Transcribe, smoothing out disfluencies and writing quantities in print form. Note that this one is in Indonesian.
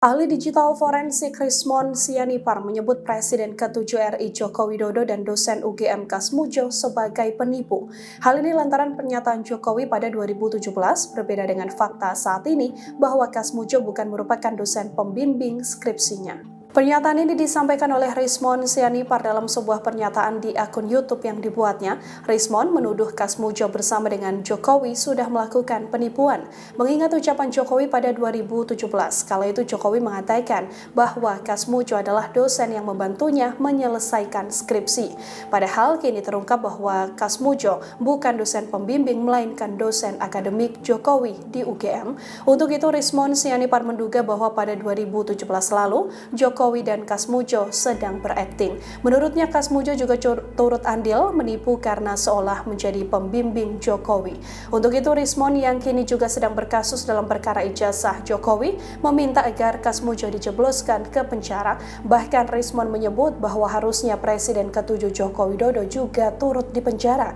Ahli digital forensik Rismon Sianipar menyebut Presiden ke-7 RI Joko Widodo dan dosen UGM Kasmujo sebagai penipu. Hal ini lantaran pernyataan Jokowi pada 2017 berbeda dengan fakta saat ini bahwa Kasmujo bukan merupakan dosen pembimbing skripsinya. Pernyataan ini disampaikan oleh Rismon Sianipar dalam sebuah pernyataan di akun YouTube yang dibuatnya. Rismon menuduh Kasmujo bersama dengan Jokowi sudah melakukan penipuan. Mengingat ucapan Jokowi pada 2017, kala itu Jokowi mengatakan bahwa Kasmujo adalah dosen yang membantunya menyelesaikan skripsi. Padahal kini terungkap bahwa Kasmujo bukan dosen pembimbing melainkan dosen akademik Jokowi di UGM. Untuk itu Rismon Sianipar menduga bahwa pada 2017 lalu Jokowi dan Kasmujo sedang berakting. Menurutnya Kasmujo juga turut andil menipu karena seolah menjadi pembimbing Jokowi. Untuk itu Rismon yang kini juga sedang berkasus dalam perkara ijazah Jokowi meminta agar Kasmujo dijebloskan ke penjara. Bahkan Rismon menyebut bahwa harusnya Presiden ke-7 Joko Widodo juga turut dipenjara